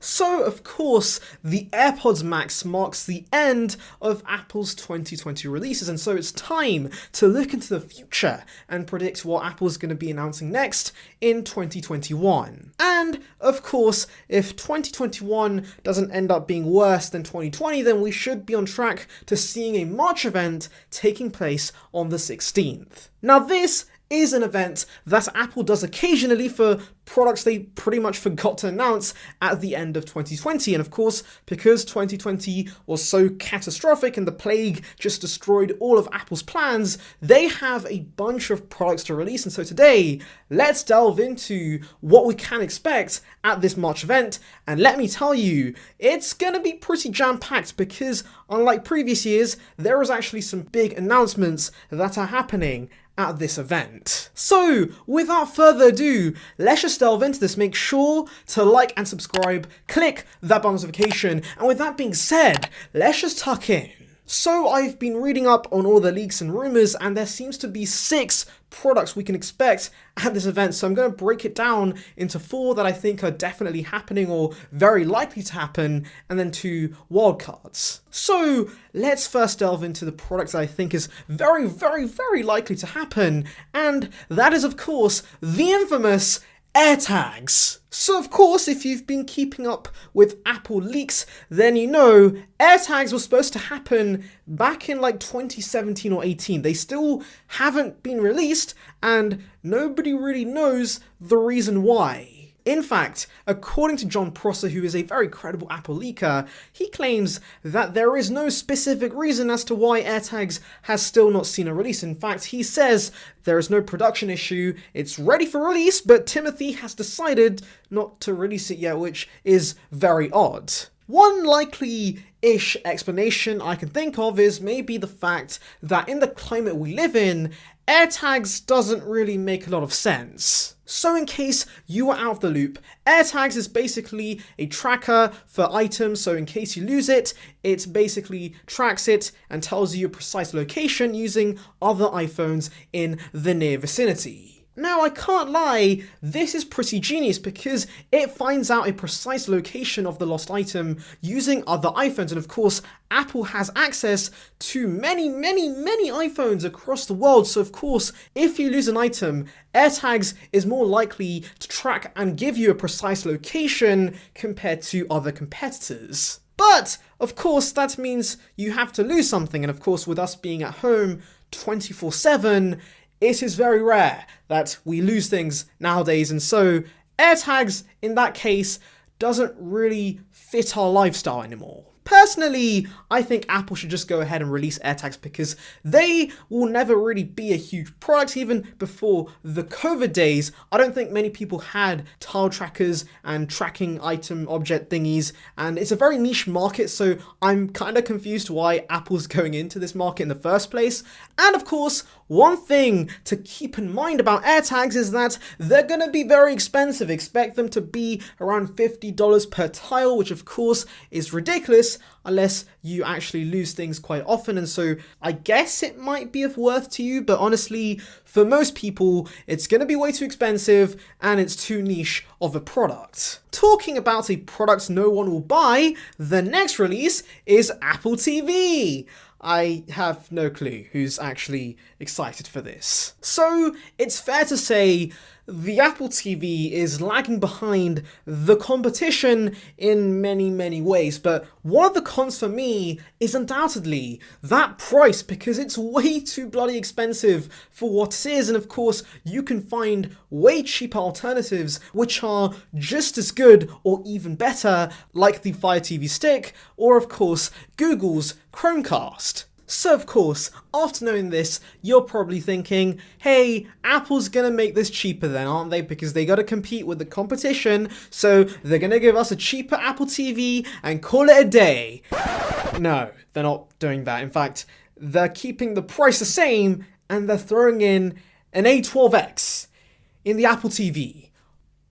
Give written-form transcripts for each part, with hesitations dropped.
So, of course, the AirPods Max marks the end of Apple's 2020 releases, and so it's time to look into the future and predict what Apple's going to be announcing next in 2021. And, of course, if 2021 doesn't end up being worse than 2020, then we should be on track to seeing a March event taking place on the 16th. Now, this is an event that Apple does occasionally for products they pretty much forgot to announce at the end of 2020. And of course, because 2020 was so catastrophic and the plague just destroyed all of Apple's plans, they have a bunch of products to release. And so today, let's delve into what we can expect at this March event. And let me tell you, it's going to be pretty jam-packed because unlike previous years, there is actually some big announcements that are happening at this event. So, without further ado, let's just delve into this. Make sure to like and subscribe, click that bell notification, and with that being said, let's just tuck in. So I've been reading up on all the leaks and rumors, and there seems to be 6 products we can expect at this event. So I'm going to break it down into 4 that I think are definitely happening or very likely to happen, and then 2 wildcards. So let's first delve into the product that I think is very, very, very likely to happen, and that is, of course, the infamous AirTags. So of course, if you've been keeping up with Apple leaks, then you know AirTags was supposed to happen back in like 2017 or 18. They still haven't been released, and nobody really knows the reason why. In fact, according to John Prosser, who is a very credible Apple leaker, he claims that there is no specific reason as to why AirTags has still not seen a release. In fact, he says there is no production issue, it's ready for release, but Timothy has decided not to release it yet, which is very odd. One likely-ish explanation I can think of is maybe the fact that in the climate we live in, AirTags doesn't really make a lot of sense. So in case you were out of the loop, AirTags is basically a tracker for items, so in case you lose it, it basically tracks it and tells you your precise location using other iPhones in the near vicinity. Now, I can't lie, this is pretty genius because it finds out a precise location of the lost item using other iPhones, and of course, Apple has access to many iPhones across the world, so of course, if you lose an item, AirTags is more likely to track and give you a precise location compared to other competitors. But, of course, that means you have to lose something, and of course, with us being at home 24/7, it is very rare that we lose things nowadays, and so AirTags, in that case, doesn't really fit our lifestyle anymore. Personally, I think Apple should just go ahead and release AirTags because they will never really be a huge product. Even before the COVID days, I don't think many people had tile trackers and tracking item object thingies, and it's a very niche market, so I'm kind of confused why Apple's going into this market in the first place. And of course, one thing to keep in mind about AirTags is that they're going to be very expensive. Expect them to be around $50 per tile, which of course is ridiculous unless you actually lose things quite often, and so I guess it might be of worth to you, but honestly, for most people, it's going to be way too expensive and it's too niche of a product. Talking about a product no one will buy, the next release is Apple TV. I have no clue who's actually excited for this. So it's fair to say the Apple TV is lagging behind the competition in many ways, but one of the cons for me is undoubtedly that price, because it's way too bloody expensive for what it is, and of course you can find way cheaper alternatives which are just as good or even better, like the Fire TV Stick or of course Google's Chromecast. So of course, after knowing this, you're probably thinking, hey, Apple's gonna make this cheaper then, aren't they? Because they gotta compete with the competition, so they're gonna give us a cheaper Apple TV and call it a day. No, they're not doing that. In fact, they're keeping the price the same and they're throwing in an A12X in the Apple TV.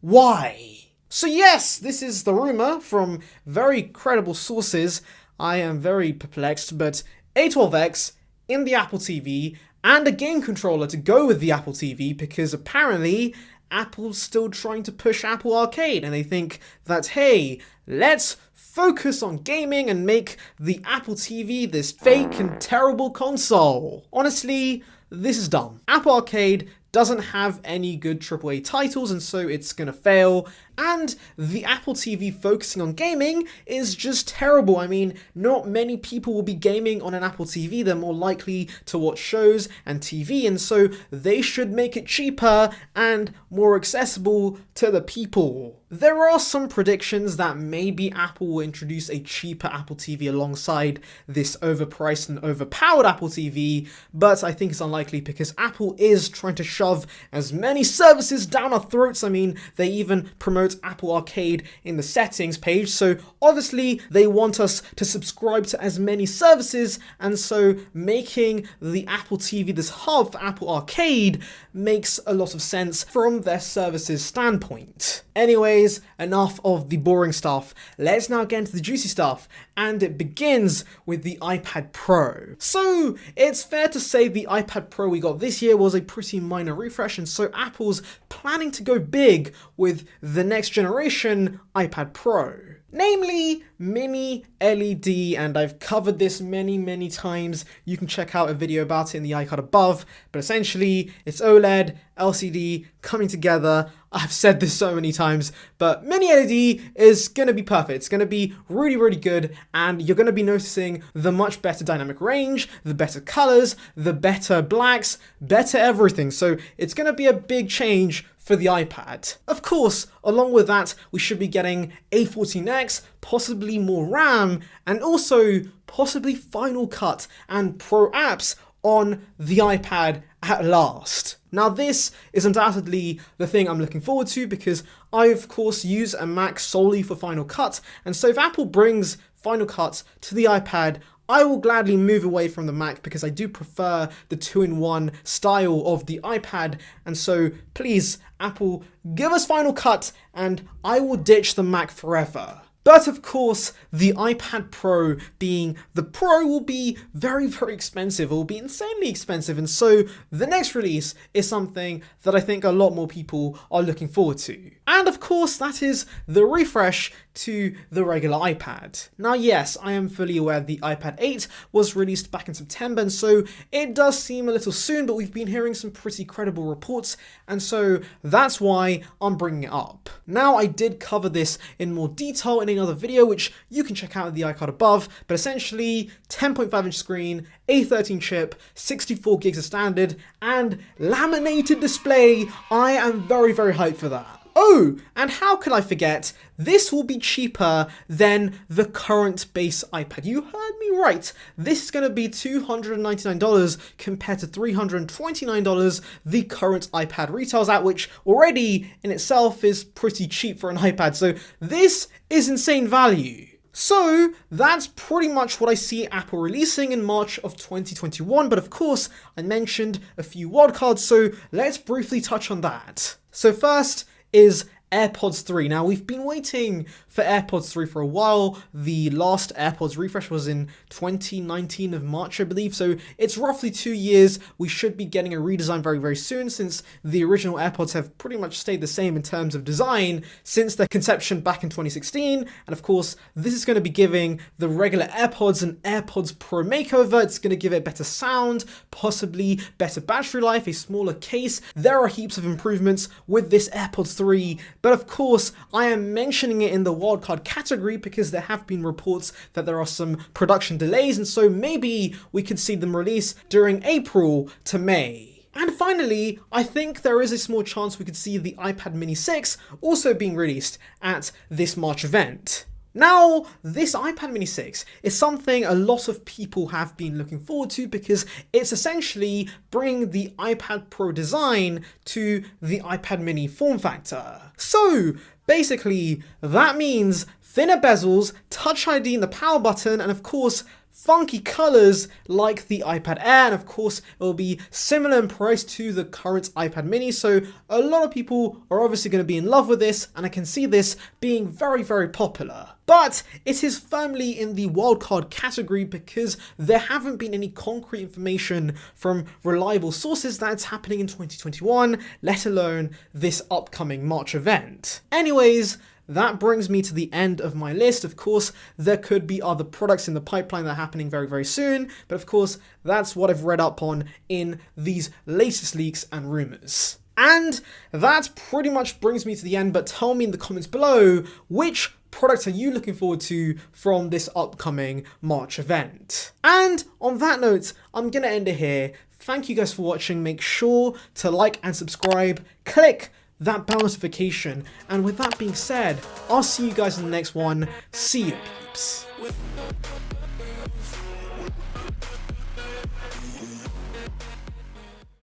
Why? So yes, this is the rumor from very credible sources. I am very perplexed, but A12X in the Apple TV and a game controller to go with the Apple TV, because apparently Apple's still trying to push Apple Arcade, and they think that, hey, let's focus on gaming and make the Apple TV this fake and terrible console. Honestly, this is dumb. Apple Arcade doesn't have any good AAA titles, and so it's gonna fail. And the Apple TV focusing on gaming is just terrible. I mean, not many people will be gaming on an Apple TV. They're more likely to watch shows and TV, and so they should make it cheaper and more accessible to the people. There are some predictions that maybe Apple will introduce a cheaper Apple TV alongside this overpriced and overpowered Apple TV, but I think it's unlikely because Apple is trying to shove as many services down our throats. I mean, they even promote Apple Arcade in the settings page, so obviously they want us to subscribe to as many services, and so making the Apple TV this hub for Apple Arcade makes a lot of sense from their services standpoint. Anyways, enough of the boring stuff. Let's now get into the juicy stuff, and it begins with the iPad Pro. So it's fair to say the iPad Pro we got this year was a pretty minor refresh, and so Apple's planning to go big with the next generation iPad Pro. Namely, mini LED, and I've covered this many times. You can check out a video about it in the icon above, but essentially it's OLED, LCD coming together. I've said this so many times, but mini LED is gonna be perfect. It's gonna be really good, and you're gonna be noticing the much better dynamic range, the better colors, the better blacks, better everything. So it's gonna be a big change for the iPad. Of course, along with that, we should be getting A14X, possibly more RAM, and also possibly Final Cut and Pro apps on the iPad at last. Now this is undoubtedly the thing I'm looking forward to because I of course use a Mac solely for Final Cut, and so if Apple brings Final Cut to the iPad, I will gladly move away from the Mac because I do prefer the 2-in-1 style of the iPad, and so please, Apple, give us Final Cut and I will ditch the Mac forever. But of course, the iPad Pro being the Pro will be very expensive. It will be insanely expensive, and so the next release is something that I think a lot more people are looking forward to. And of course, that is the refresh to the regular iPad. Now yes, I am fully aware the iPad 8 was released back in September, and so it does seem a little soon, but we've been hearing some pretty credible reports, and so that's why I'm bringing it up. Now I did cover this in more detail in another video, which you can check out in the icon above, but essentially 10.5-inch screen, A13 chip, 64 gigs of standard, and laminated display. I am very hyped for that. Oh, and how could I forget, this will be cheaper than the current base iPad. You heard me right. This is going to be $299 compared to $329 the current iPad retails at, which already in itself is pretty cheap for an iPad. So this is insane value. So that's pretty much what I see Apple releasing in March of 2021, but of course I mentioned a few wildcards, so let's briefly touch on that. So first is AirPods 3. Now, we've been waiting for AirPods 3 for a while. The last AirPods refresh was in 2019 of March, I believe, so it's roughly 2 years. We should be getting a redesign very soon, since the original AirPods have pretty much stayed the same in terms of design since their conception back in 2016, and of course, this is going to be giving the regular AirPods an AirPods Pro makeover. It's going to give it better sound, possibly better battery life, a smaller case. There are heaps of improvements with this AirPods 3, but of course, I am mentioning it in the wildcard category because there have been reports that there are some production delays, and so maybe we could see them release during April to May. And finally, I think there is a small chance we could see the iPad mini 6 also being released at this March event. Now, this iPad mini 6 is something a lot of people have been looking forward to because it's essentially bringing the iPad Pro design to the iPad mini form factor. So basically, that means thinner bezels, Touch ID in the power button, and of course, funky colors like the iPad Air, and of course it will be similar in price to the current iPad mini, so a lot of people are obviously going to be in love with this, and I can see this being very, very popular. But it is firmly in the wildcard category because there haven't been any concrete information from reliable sources that it's happening in 2021, let alone this upcoming March event. Anyways, that brings me to the end of my list. Of course, there could be other products in the pipeline that are happening very, very soon, but of course, that's what I've read up on in these latest leaks and rumors. And that pretty much brings me to the end, but tell me in the comments below, which products are you looking forward to from this upcoming March event? And on that note, I'm gonna end it here. Thank you guys for watching. Make sure to like and subscribe, click that bell notification, and with that being said, I'll see you guys in the next one. See you, peeps.